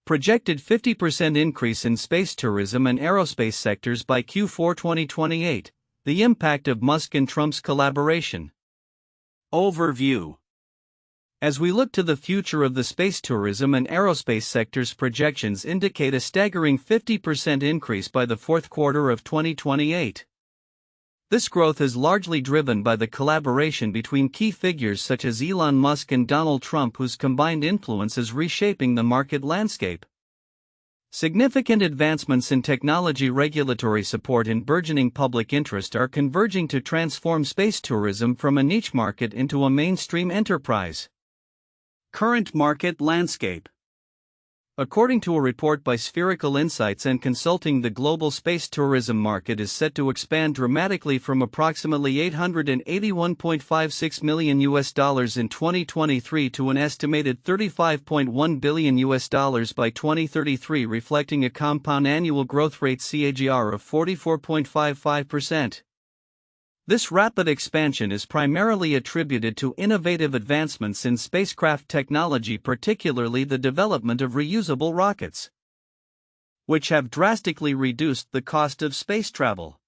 Projected 50% increase in space tourism and aerospace sectors by Q4 2028. The impact of Musk and Trump's collaboration. Overview. As we look to the future of the space tourism and aerospace sectors, projections indicate a staggering 50% increase by the fourth quarter of 2028. This growth is largely driven by the collaboration between key figures such as Elon Musk and Donald Trump, whose combined influence is reshaping the market landscape. Significant advancements in technology, regulatory support, and burgeoning public interest are converging to transform space tourism from a niche market into a mainstream enterprise. Current market landscape. According to a report by Spherical Insights and Consulting, the global space tourism market is set to expand dramatically from approximately $881.56 million in 2023 to an estimated $35.1 billion by 2033, reflecting a compound annual growth rate CAGR of 44.55%. This rapid expansion is primarily attributed to innovative advancements in spacecraft technology, particularly the development of reusable rockets, which have drastically reduced the cost of space travel.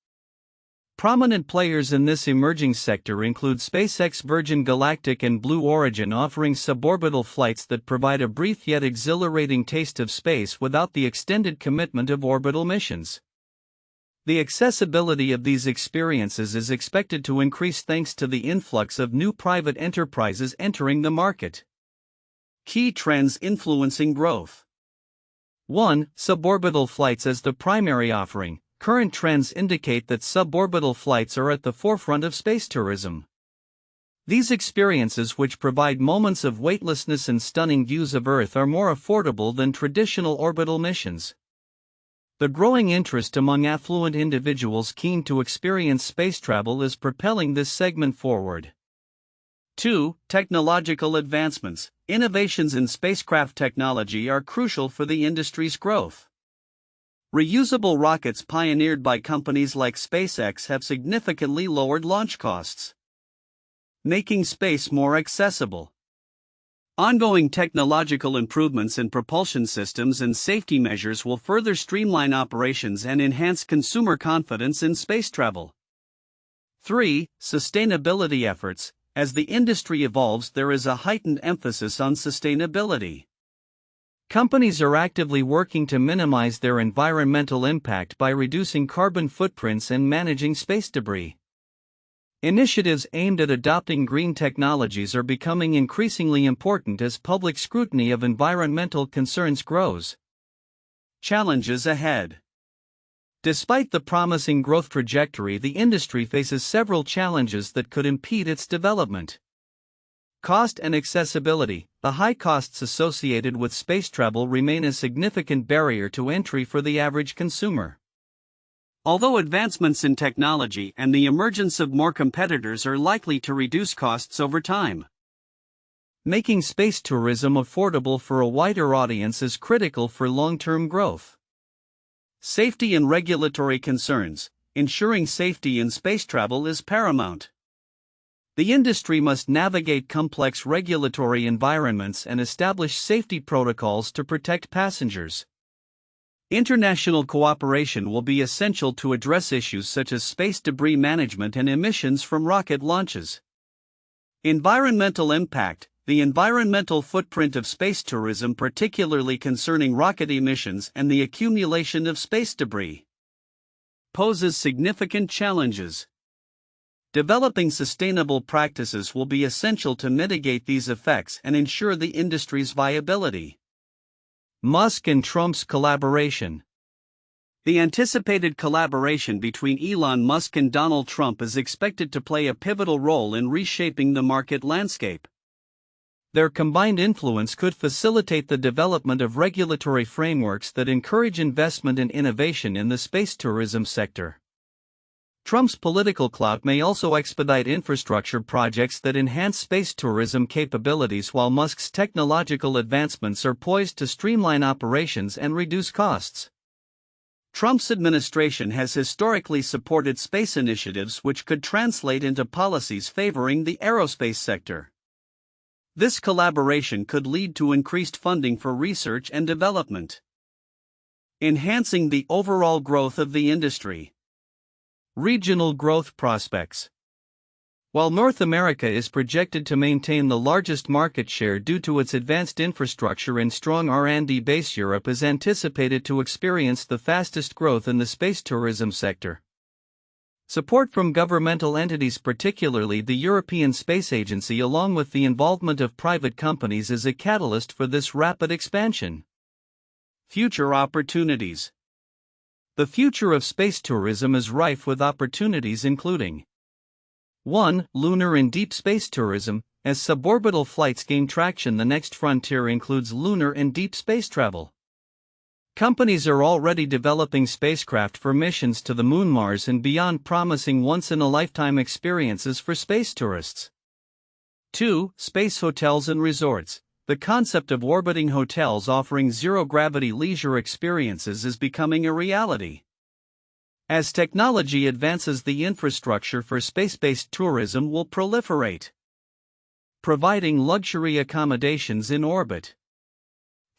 Prominent players in this emerging sector include SpaceX, Virgin Galactic, and Blue Origin, offering suborbital flights that provide a brief yet exhilarating taste of space without the extended commitment of orbital missions. The accessibility of these experiences is expected to increase thanks to the influx of new private enterprises entering the market. Key trends influencing growth. 1. Suborbital flights as the primary offering. Current trends indicate that suborbital flights are at the forefront of space tourism. These experiences, which provide moments of weightlessness and stunning views of Earth, are more affordable than traditional orbital missions. The growing interest among affluent individuals keen to experience space travel is propelling this segment forward. 2. Technological advancements. Innovations in spacecraft technology are crucial for the industry's growth. Reusable rockets pioneered by companies like SpaceX have significantly lowered launch costs, making space more accessible. Ongoing technological improvements in propulsion systems and safety measures will further streamline operations and enhance consumer confidence in space travel. 3. Sustainability efforts. As the industry evolves, there is a heightened emphasis on sustainability. Companies are actively working to minimize their environmental impact by reducing carbon footprints and managing space debris. Initiatives aimed at adopting green technologies are becoming increasingly important as public scrutiny of environmental concerns grows. Challenges ahead. Despite the promising growth trajectory, the industry faces several challenges that could impede its development. Cost and accessibility. The high costs associated with space travel remain a significant barrier to entry for the average consumer. Although advancements in technology and the emergence of more competitors are likely to reduce costs over time, making space tourism affordable for a wider audience is critical for long-term growth. Safety and regulatory concerns. Ensuring safety in space travel is paramount. The industry must navigate complex regulatory environments and establish safety protocols to protect passengers. International cooperation will be essential to address issues such as space debris management and emissions from rocket launches. Environmental impact. The environmental footprint of space tourism, particularly concerning rocket emissions and the accumulation of space debris, poses significant challenges. Developing sustainable practices will be essential to mitigate these effects and ensure the industry's viability. Musk and Trump's collaboration. The anticipated collaboration between Elon Musk and Donald Trump is expected to play a pivotal role in reshaping the market landscape. Their combined influence could facilitate the development of regulatory frameworks that encourage investment and innovation in the space tourism sector. Trump's political clout may also expedite infrastructure projects that enhance space tourism capabilities, while Musk's technological advancements are poised to streamline operations and reduce costs. Trump's administration has historically supported space initiatives which could translate into policies favoring the aerospace sector. This collaboration could lead to increased funding for research and development, enhancing the overall growth of the industry. Regional growth prospects. While North America is projected to maintain the largest market share due to its advanced infrastructure and strong R&D base, Europe is anticipated to experience the fastest growth in the space tourism sector. Support from governmental entities, particularly the European Space Agency, along with the involvement of private companies, is a catalyst for this rapid expansion. Future opportunities. The future of space tourism is rife with opportunities including 1. Lunar and deep space tourism. As suborbital flights gain traction, the next frontier includes lunar and deep space travel. Companies are already developing spacecraft for missions to the Moon, Mars, and beyond, promising once-in-a-lifetime experiences for space tourists. 2. Space hotels and resorts. The concept of orbiting hotels offering zero-gravity leisure experiences is becoming a reality. As technology advances, the infrastructure for space-based tourism will proliferate, providing luxury accommodations in orbit.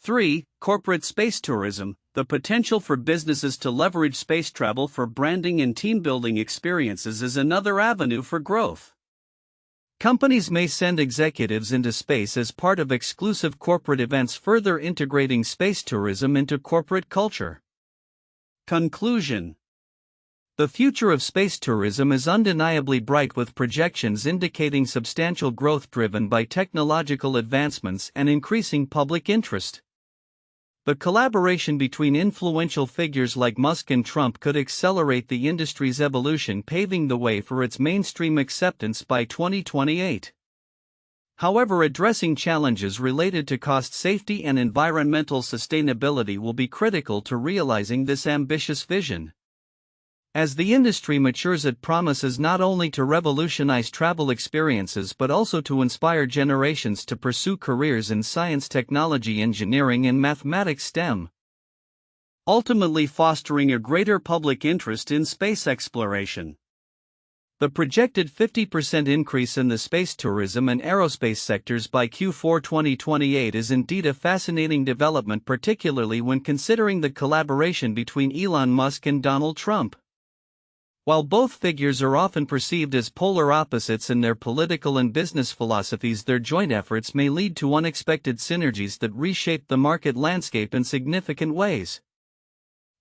3. Corporate space tourism. The potential for businesses to leverage space travel for branding and team-building experiences is another avenue for growth. Companies may send executives into space as part of exclusive corporate events, further integrating space tourism into corporate culture. Conclusion. The future of space tourism is undeniably bright, with projections indicating substantial growth driven by technological advancements and increasing public interest. The collaboration between influential figures like Musk and Trump could accelerate the industry's evolution, paving the way for its mainstream acceptance by 2028. However, addressing challenges related to cost, safety, and environmental sustainability will be critical to realizing this ambitious vision. As the industry matures, it promises not only to revolutionize travel experiences but also to inspire generations to pursue careers in science, technology, engineering, and mathematics STEM, ultimately fostering a greater public interest in space exploration. The projected 50% increase in the space tourism and aerospace sectors by Q4 2028 is indeed a fascinating development, particularly when considering the collaboration between Elon Musk and Donald Trump. While both figures are often perceived as polar opposites in their political and business philosophies, their joint efforts may lead to unexpected synergies that reshape the market landscape in significant ways.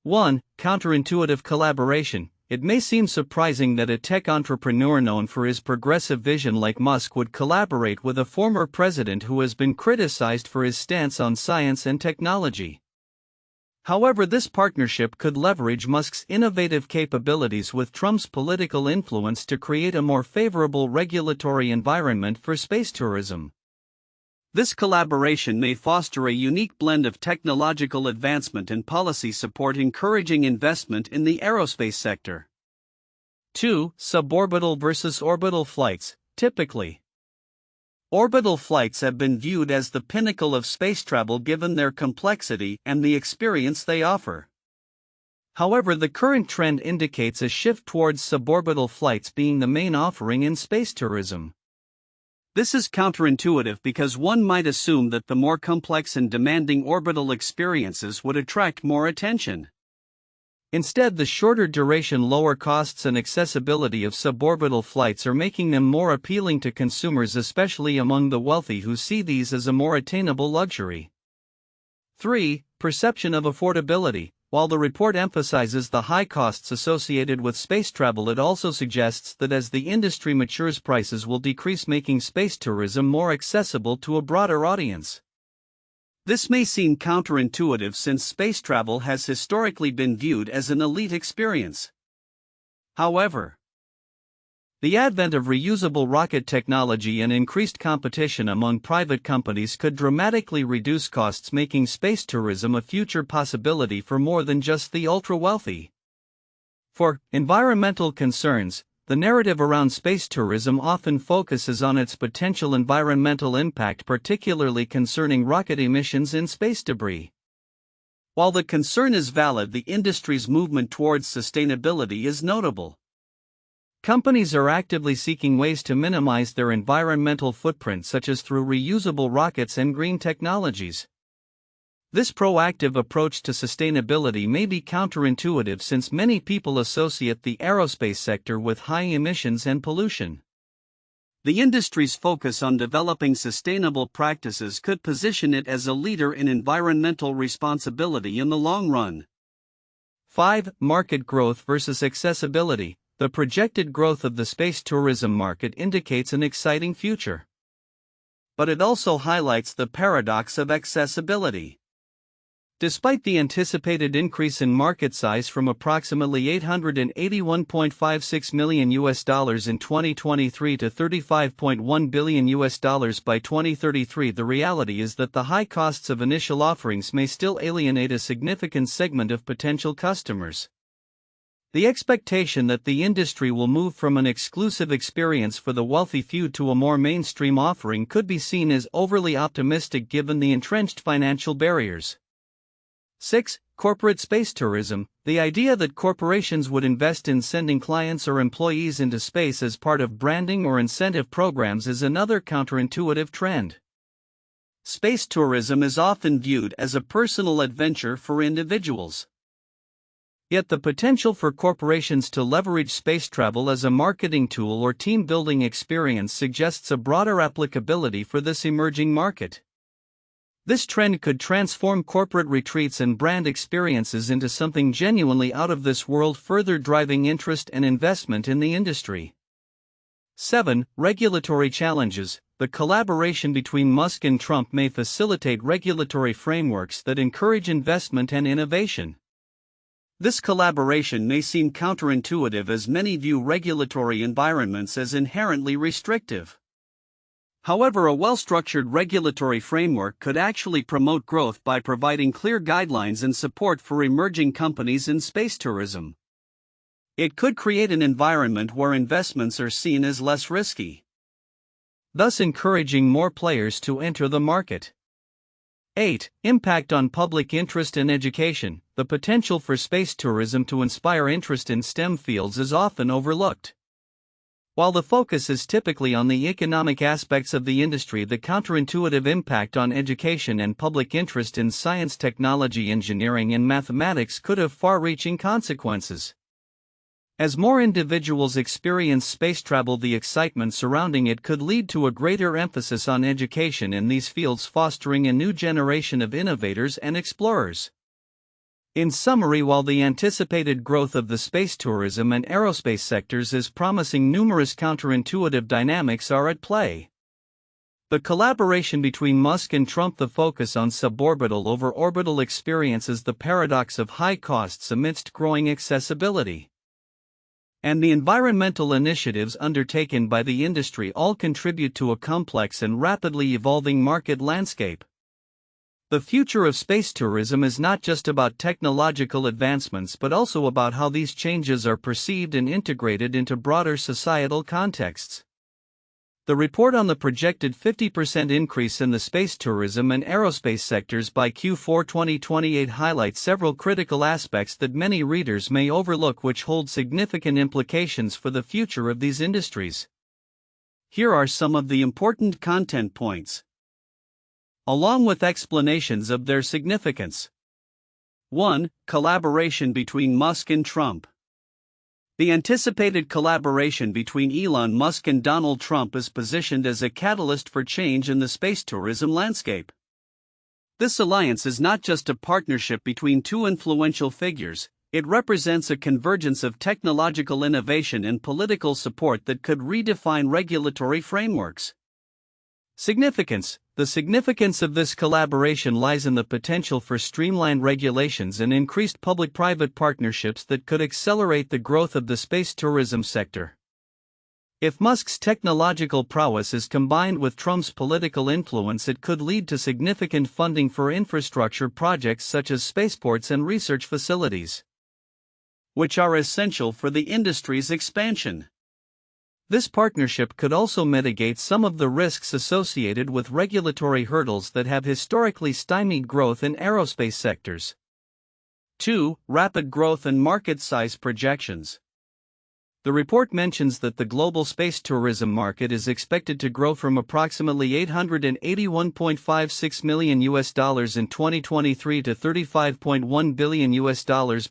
1. Counterintuitive collaboration. It may seem surprising that a tech entrepreneur known for his progressive vision like Musk would collaborate with a former president who has been criticized for his stance on science and technology. However, this partnership could leverage Musk's innovative capabilities with Trump's political influence to create a more favorable regulatory environment for space tourism. This collaboration may foster a unique blend of technological advancement and policy support, encouraging investment in the aerospace sector. 2. Suborbital versus orbital flights. Typically, orbital flights have been viewed as the pinnacle of space travel given their complexity and the experience they offer. However, the current trend indicates a shift towards suborbital flights being the main offering in space tourism. This is counterintuitive because one might assume that the more complex and demanding orbital experiences would attract more attention. Instead, the shorter duration, lower costs, and accessibility of suborbital flights are making them more appealing to consumers, especially among the wealthy who see these as a more attainable luxury. 3. Perception of affordability. While the report emphasizes the high costs associated with space travel, it also suggests that as the industry matures, prices will decrease, making space tourism more accessible to a broader audience. This may seem counterintuitive since space travel has historically been viewed as an elite experience. However, the advent of reusable rocket technology and increased competition among private companies could dramatically reduce costs, making space tourism a future possibility for more than just the ultra-wealthy. For environmental concerns, the narrative around space tourism often focuses on its potential environmental impact, particularly concerning rocket emissions and space debris. While the concern is valid, the industry's movement towards sustainability is notable. Companies are actively seeking ways to minimize their environmental footprint, such as through reusable rockets and green technologies. This proactive approach to sustainability may be counterintuitive since many people associate the aerospace sector with high emissions and pollution. The industry's focus on developing sustainable practices could position it as a leader in environmental responsibility in the long run. 5. Market growth versus accessibility. The projected growth of the space tourism market indicates an exciting future. But it also highlights the paradox of accessibility. Despite the anticipated increase in market size from approximately $881.56 million in 2023 to $35.1 billion by 2033, the reality is that the high costs of initial offerings may still alienate a significant segment of potential customers. The expectation that the industry will move from an exclusive experience for the wealthy few to a more mainstream offering could be seen as overly optimistic given the entrenched financial barriers. 6. Corporate space tourism. The idea that corporations would invest in sending clients or employees into space as part of branding or incentive programs is another counterintuitive trend. Space tourism is often viewed as a personal adventure for individuals. Yet the potential for corporations to leverage space travel as a marketing tool or team-building experience suggests a broader applicability for this emerging market. This trend could transform corporate retreats and brand experiences into something genuinely out of this world, further driving interest and investment in the industry. 7. Regulatory challenges. The collaboration between Musk and Trump may facilitate regulatory frameworks that encourage investment and innovation. This collaboration may seem counterintuitive as many view regulatory environments as inherently restrictive. However, a well-structured regulatory framework could actually promote growth by providing clear guidelines and support for emerging companies in space tourism. It could create an environment where investments are seen as less risky, thus encouraging more players to enter the market. 8. Impact on public interest and education. The potential for space tourism to inspire interest in STEM fields is often overlooked. While the focus is typically on the economic aspects of the industry, the counterintuitive impact on education and public interest in science, technology, engineering, and mathematics could have far-reaching consequences. As more individuals experience space travel, the excitement surrounding it could lead to a greater emphasis on education in these fields, fostering a new generation of innovators and explorers. In summary, while the anticipated growth of the space tourism and aerospace sectors is promising, numerous counterintuitive dynamics are at play. The collaboration between Musk and Trump, the focus on suborbital over orbital experiences, the paradox of high costs amidst growing accessibility, and the environmental initiatives undertaken by the industry all contribute to a complex and rapidly evolving market landscape. The future of space tourism is not just about technological advancements but also about how these changes are perceived and integrated into broader societal contexts. The report on the projected 50% increase in the space tourism and aerospace sectors by Q4 2028 highlights several critical aspects that many readers may overlook, which hold significant implications for the future of these industries. Here are some of the important content points, along with explanations of their significance. 1. Collaboration between Musk and Trump. The anticipated collaboration between Elon Musk and Donald Trump is positioned as a catalyst for change in the space tourism landscape. This alliance is not just a partnership between two influential figures, it represents a convergence of technological innovation and political support that could redefine regulatory frameworks. Significance. The significance of this collaboration lies in the potential for streamlined regulations and increased public-private partnerships that could accelerate the growth of the space tourism sector. If Musk's technological prowess is combined with Trump's political influence, it could lead to significant funding for infrastructure projects such as spaceports and research facilities, which are essential for the industry's expansion. This partnership could also mitigate some of the risks associated with regulatory hurdles that have historically stymied growth in aerospace sectors. 2. Rapid growth and market size projections. The report mentions that the global space tourism market is expected to grow from approximately $881.56 million in 2023 to $35.1 billion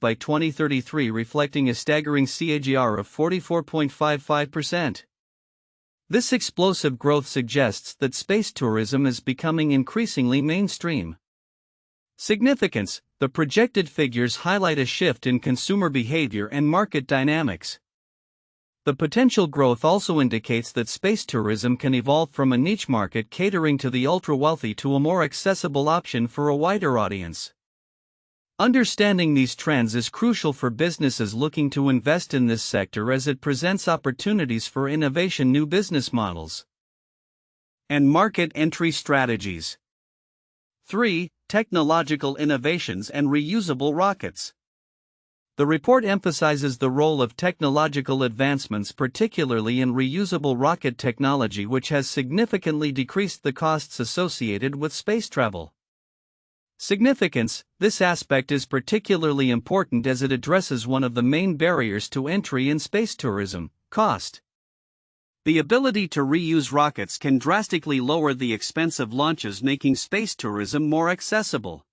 by 2033, reflecting a staggering CAGR of 44.55%. This explosive growth suggests that space tourism is becoming increasingly mainstream. Significance: the projected figures highlight a shift in consumer behavior and market dynamics. The potential growth also indicates that space tourism can evolve from a niche market catering to the ultra-wealthy to a more accessible option for a wider audience. Understanding these trends is crucial for businesses looking to invest in this sector, as it presents opportunities for innovation, new business models, and market entry strategies. 3. Technological innovations and reusable rockets. The report emphasizes the role of technological advancements, particularly in reusable rocket technology, which has significantly decreased the costs associated with space travel. Significance: this aspect is particularly important as it addresses one of the main barriers to entry in space tourism: cost. The ability to reuse rockets can drastically lower the expense of launches, making space tourism more accessible.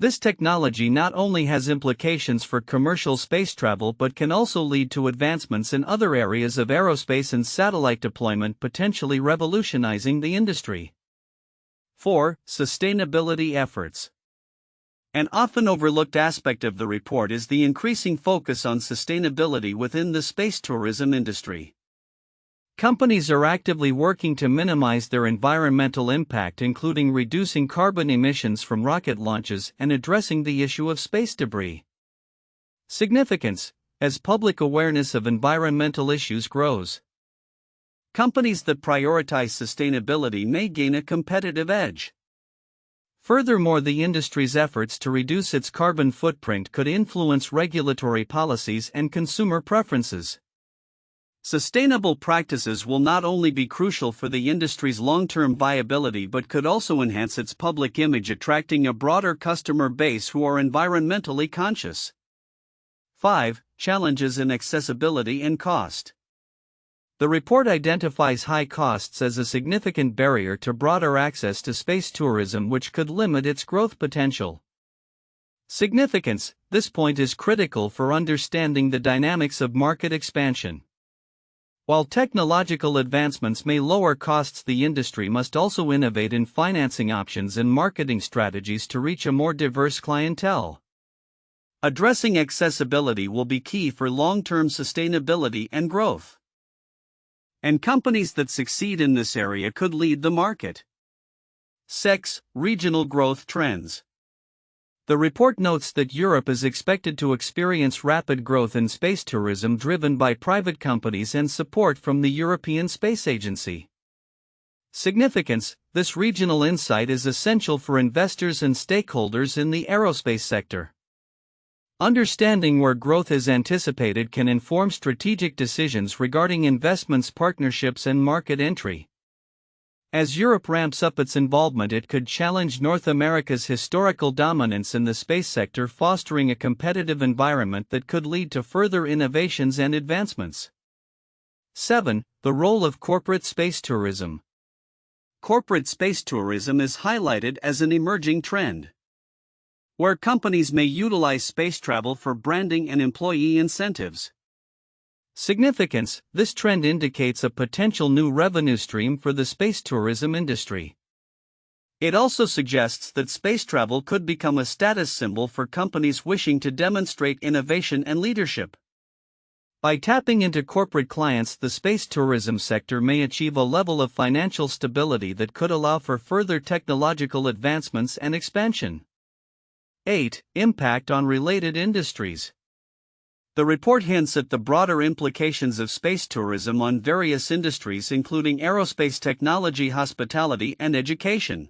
This technology not only has implications for commercial space travel but can also lead to advancements in other areas of aerospace and satellite deployment, potentially revolutionizing the industry. 4. Sustainability efforts. An often overlooked aspect of the report is the increasing focus on sustainability within the space tourism industry. Companies are actively working to minimize their environmental impact, including reducing carbon emissions from rocket launches and addressing the issue of space debris. Significance: as public awareness of environmental issues grows, companies that prioritize sustainability may gain a competitive edge. Furthermore, the industry's efforts to reduce its carbon footprint could influence regulatory policies and consumer preferences. Sustainable practices will not only be crucial for the industry's long-term viability but could also enhance its public image, attracting a broader customer base who are environmentally conscious. 5. Challenges in accessibility and cost. The report identifies high costs as a significant barrier to broader access to space tourism, which could limit its growth potential. Significance: this point is critical for understanding the dynamics of market expansion. While technological advancements may lower costs, the industry must also innovate in financing options and marketing strategies to reach a more diverse clientele. Addressing accessibility will be key for long-term sustainability and growth. And companies that succeed in this area could lead the market. 6. Regional growth trends. The report notes that Europe is expected to experience rapid growth in space tourism, driven by private companies and support from the European Space Agency. Significance: this regional insight is essential for investors and stakeholders in the aerospace sector. Understanding where growth is anticipated can inform strategic decisions regarding investments, partnerships, and market entry. As Europe ramps up its involvement, it could challenge North America's historical dominance in the space sector, fostering a competitive environment that could lead to further innovations and advancements. 7. The role of corporate space tourism. Corporate space tourism is highlighted as an emerging trend, where companies may utilize space travel for branding and employee incentives. Significance: this trend indicates a potential new revenue stream for the space tourism industry. It also suggests that space travel could become a status symbol for companies wishing to demonstrate innovation and leadership. By tapping into corporate clients, the space tourism sector may achieve a level of financial stability that could allow for further technological advancements and expansion. 8. Impact on related industries. The report hints at the broader implications of space tourism on various industries, including aerospace technology, hospitality, and education.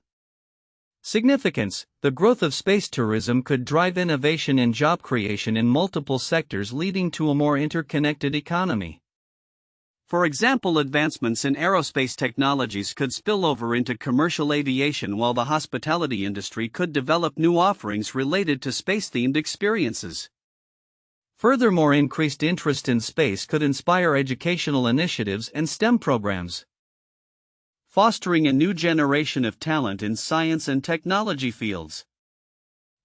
Significance: the growth of space tourism could drive innovation and job creation in multiple sectors, leading to a more interconnected economy. For example, advancements in aerospace technologies could spill over into commercial aviation, while the hospitality industry could develop new offerings related to space-themed experiences. Furthermore, increased interest in space could inspire educational initiatives and STEM programs, fostering a new generation of talent in science and technology fields.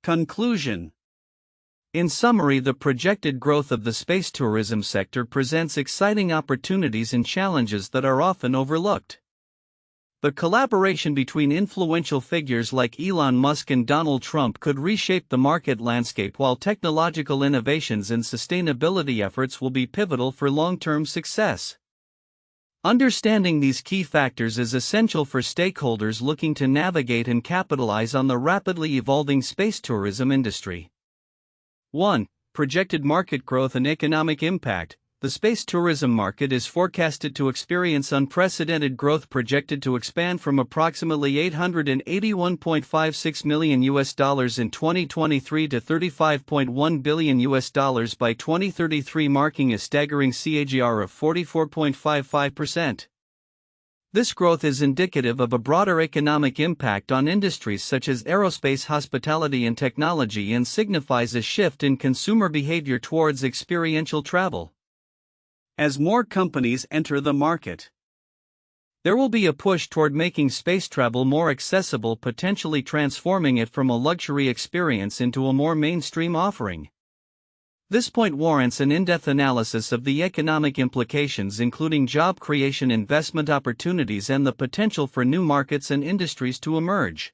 Conclusion. In summary, the projected growth of the space tourism sector presents exciting opportunities and challenges that are often overlooked. The collaboration between influential figures like Elon Musk and Donald Trump could reshape the market landscape, while technological innovations and sustainability efforts will be pivotal for long-term success. Understanding these key factors is essential for stakeholders looking to navigate and capitalize on the rapidly evolving space tourism industry. 1. Projected market growth and economic impact. The space tourism market is forecasted to experience unprecedented growth, projected to expand from approximately $881.56 million in 2023 to $35.1 billion by 2033, marking a staggering CAGR of 44.55%. This growth is indicative of a broader economic impact on industries such as aerospace, hospitality, and technology, and signifies a shift in consumer behavior towards experiential travel. As more companies enter the market, there will be a push toward making space travel more accessible, potentially transforming it from a luxury experience into a more mainstream offering. This point warrants an in-depth analysis of the economic implications, including job creation, investment opportunities, and the potential for new markets and industries to emerge.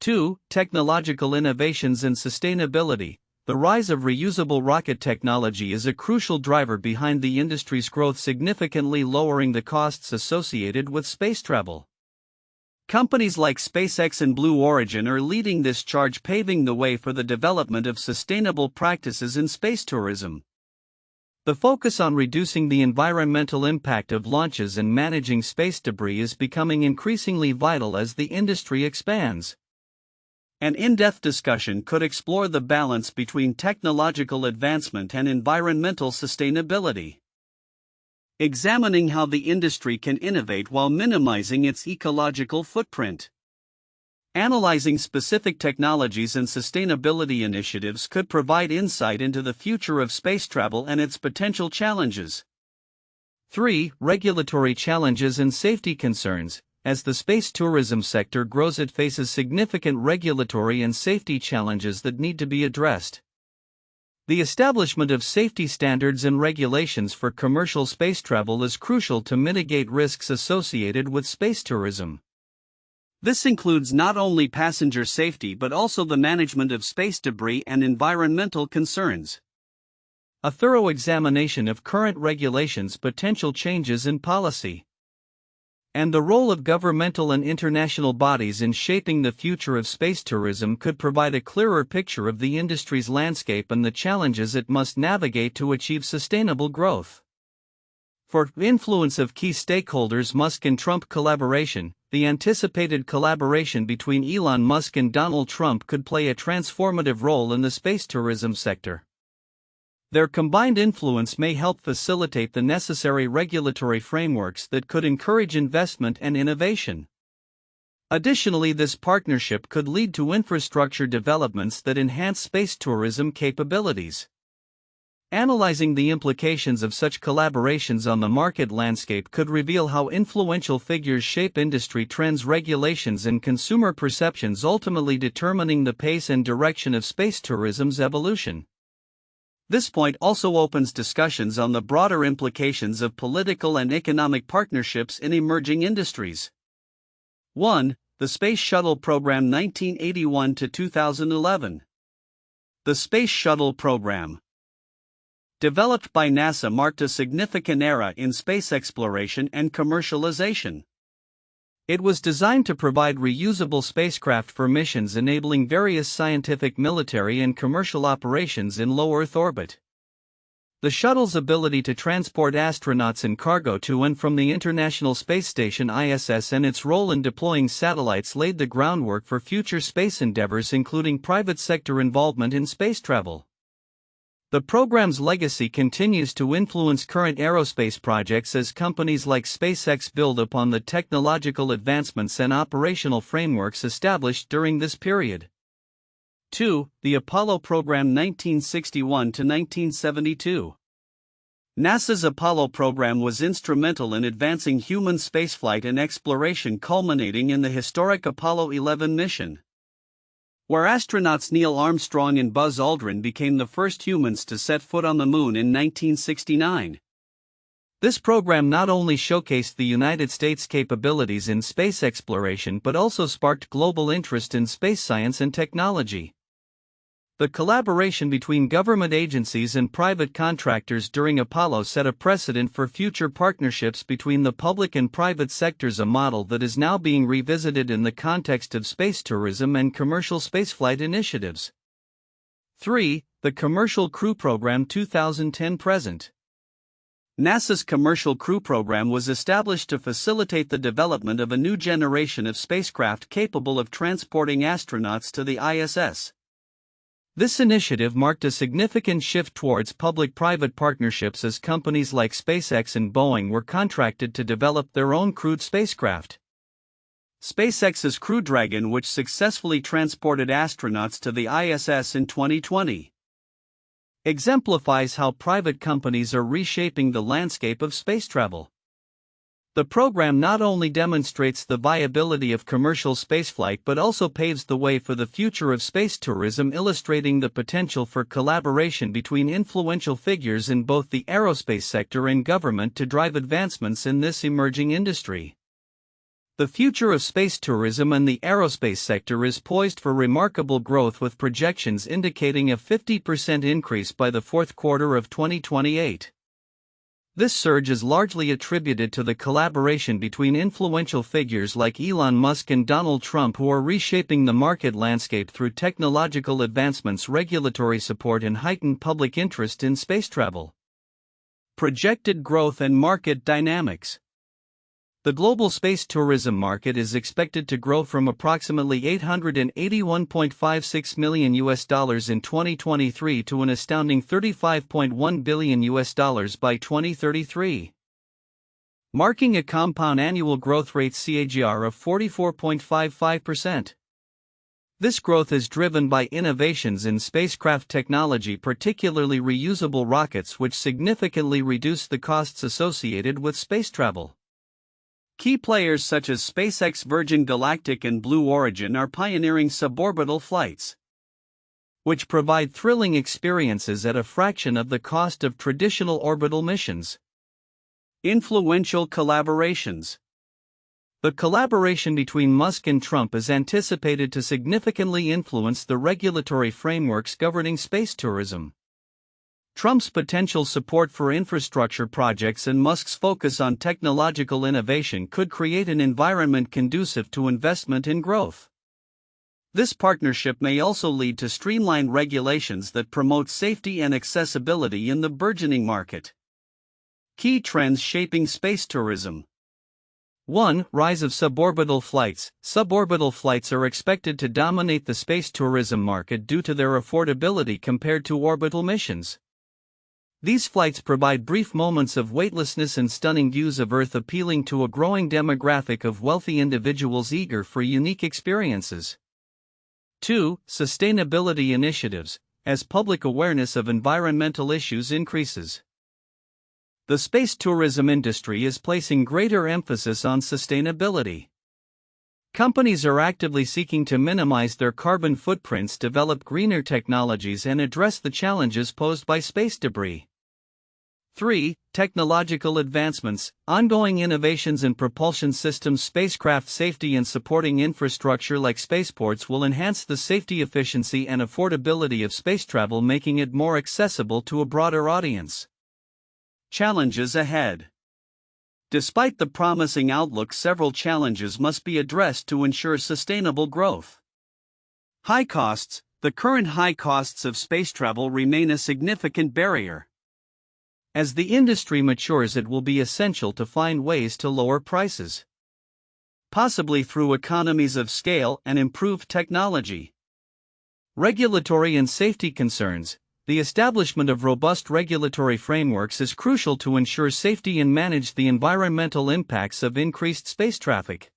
2. Technological innovations and sustainability. The rise of reusable rocket technology is a crucial driver behind the industry's growth, significantly lowering the costs associated with space travel. Companies like SpaceX and Blue Origin are leading this charge, paving the way for the development of sustainable practices in space tourism. The focus on reducing the environmental impact of launches and managing space debris is becoming increasingly vital as the industry expands. An in-depth discussion could explore the balance between technological advancement and environmental sustainability, examining how the industry can innovate while minimizing its ecological footprint. Analyzing specific technologies and sustainability initiatives could provide insight into the future of space travel and its potential challenges. 3. Regulatory challenges and safety concerns. As the space tourism sector grows, it faces significant regulatory and safety challenges that need to be addressed. The establishment of safety standards and regulations for commercial space travel is crucial to mitigate risks associated with space tourism. This includes not only passenger safety but also the management of space debris and environmental concerns. A thorough examination of current regulations, potential changes in policy, and the role of governmental and international bodies in shaping the future of space tourism could provide a clearer picture of the industry's landscape and the challenges it must navigate to achieve sustainable growth. For influence of key stakeholders, Musk and Trump collaboration. The anticipated collaboration between Elon Musk and Donald Trump could play a transformative role in the space tourism sector. Their combined influence may help facilitate the necessary regulatory frameworks that could encourage investment and innovation. Additionally, this partnership could lead to infrastructure developments that enhance space tourism capabilities. Analyzing the implications of such collaborations on the market landscape could reveal how influential figures shape industry trends, regulations, and consumer perceptions, ultimately determining the pace and direction of space tourism's evolution. This point also opens discussions on the broader implications of political and economic partnerships in emerging industries. 1. The Space Shuttle Program 1981 to 2011. The Space Shuttle Program, developed by NASA, marked a significant era in space exploration and commercialization. It was designed to provide reusable spacecraft for missions enabling various scientific, military, and commercial operations in low Earth orbit. The shuttle's ability to transport astronauts and cargo to and from the International Space Station (ISS) and its role in deploying satellites laid the groundwork for future space endeavors, including private sector involvement in space travel. The program's legacy continues to influence current aerospace projects as companies like SpaceX build upon the technological advancements and operational frameworks established during this period. 2. The Apollo Program 1961 to 1972. NASA's Apollo program was instrumental in advancing human spaceflight and exploration, culminating in the historic Apollo 11 mission, where astronauts Neil Armstrong and Buzz Aldrin became the first humans to set foot on the moon in 1969. This program not only showcased the United States' capabilities in space exploration but also sparked global interest in space science and technology. The collaboration between government agencies and private contractors during Apollo set a precedent for future partnerships between the public and private sectors, a model that is now being revisited in the context of space tourism and commercial spaceflight initiatives. 3. The Commercial Crew Program 2010-present. NASA's Commercial Crew Program was established to facilitate the development of a new generation of spacecraft capable of transporting astronauts to the ISS. This initiative marked a significant shift towards public-private partnerships as companies like SpaceX and Boeing were contracted to develop their own crewed spacecraft. SpaceX's Crew Dragon, which successfully transported astronauts to the ISS in 2020, exemplifies how private companies are reshaping the landscape of space travel. The program not only demonstrates the viability of commercial spaceflight but also paves the way for the future of space tourism, illustrating the potential for collaboration between influential figures in both the aerospace sector and government to drive advancements in this emerging industry. The future of space tourism and the aerospace sector is poised for remarkable growth, with projections indicating a 50% increase by the fourth quarter of 2028. This surge is largely attributed to the collaboration between influential figures like Elon Musk and Donald Trump, who are reshaping the market landscape through technological advancements, regulatory support, and heightened public interest in space travel. Projected growth and market dynamics. The global space tourism market is expected to grow from approximately $881.56 million in 2023 to an astounding $35.1 billion by 2033, marking a compound annual growth rate CAGR of 44.55%. This growth is driven by innovations in spacecraft technology, particularly reusable rockets, which significantly reduce the costs associated with space travel. Key players such as SpaceX, Virgin Galactic, and Blue Origin are pioneering suborbital flights, which provide thrilling experiences at a fraction of the cost of traditional orbital missions. Influential collaborations. The collaboration between Musk and Trump is anticipated to significantly influence the regulatory frameworks governing space tourism. Trump's potential support for infrastructure projects and Musk's focus on technological innovation could create an environment conducive to investment and growth. This partnership may also lead to streamlined regulations that promote safety and accessibility in the burgeoning market. Key trends shaping space tourism. 1. Rise of suborbital flights. Suborbital flights are expected to dominate the space tourism market due to their affordability compared to orbital missions. These flights provide brief moments of weightlessness and stunning views of Earth, appealing to a growing demographic of wealthy individuals eager for unique experiences. 2. Sustainability initiatives. As public awareness of environmental issues increases, the space tourism industry is placing greater emphasis on sustainability. Companies are actively seeking to minimize their carbon footprints, develop greener technologies, and address the challenges posed by space debris. 3. Technological advancements. Ongoing innovations in propulsion systems, spacecraft safety, and supporting infrastructure like spaceports will enhance the safety, efficiency, and affordability of space travel, making it more accessible to a broader audience. Challenges ahead. Despite the promising outlook, several challenges must be addressed to ensure sustainable growth. High costs. The current high costs of space travel remain a significant barrier. As the industry matures, it will be essential to find ways to lower prices, possibly through economies of scale and improved technology. Regulatory and safety concerns. The establishment of robust regulatory frameworks is crucial to ensure safety and manage the environmental impacts of increased space traffic.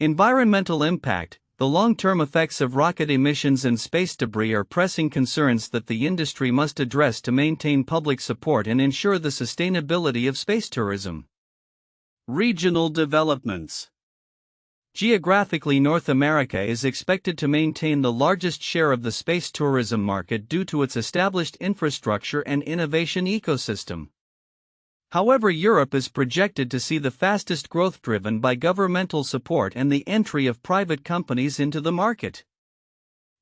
Environmental impact. The long-term effects of rocket emissions and space debris are pressing concerns that the industry must address to maintain public support and ensure the sustainability of space tourism. Regional developments. Geographically, North America is expected to maintain the largest share of the space tourism market due to its established infrastructure and innovation ecosystem. However, Europe is projected to see the fastest growth, driven by governmental support and the entry of private companies into the market.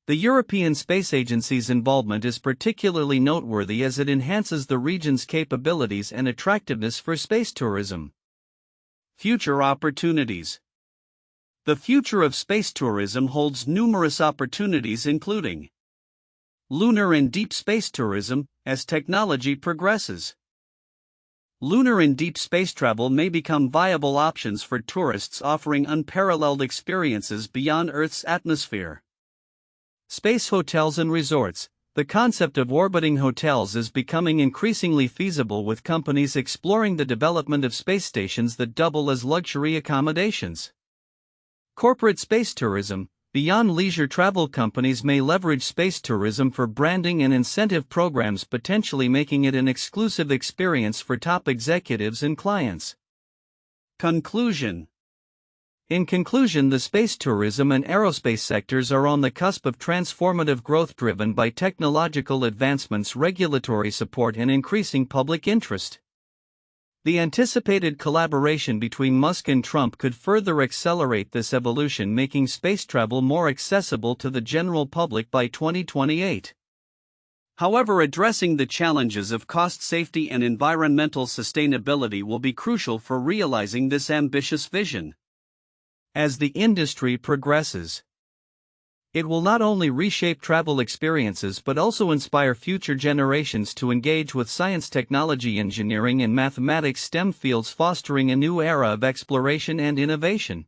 The European Space Agency's involvement is particularly noteworthy as it enhances the region's capabilities and attractiveness for space tourism. Future opportunities. The future of space tourism holds numerous opportunities, including lunar and deep space tourism. As technology progresses, lunar and deep space travel may become viable options for tourists, offering unparalleled experiences beyond Earth's atmosphere. Space hotels and resorts. The concept of orbiting hotels is becoming increasingly feasible, with companies exploring the development of space stations that double as luxury accommodations. Corporate space tourism. Beyond leisure travel, companies may leverage space tourism for branding and incentive programs, potentially making it an exclusive experience for top executives and clients. Conclusion. In conclusion, the space tourism and aerospace sectors are on the cusp of transformative growth, driven by technological advancements, regulatory support, and increasing public interest. The anticipated collaboration between Musk and Trump could further accelerate this evolution, making space travel more accessible to the general public by 2028. However, addressing the challenges of cost, safety, and environmental sustainability will be crucial for realizing this ambitious vision. As the industry progresses, it will not only reshape travel experiences but also inspire future generations to engage with science, technology, engineering, and mathematics STEM fields, fostering a new era of exploration and innovation.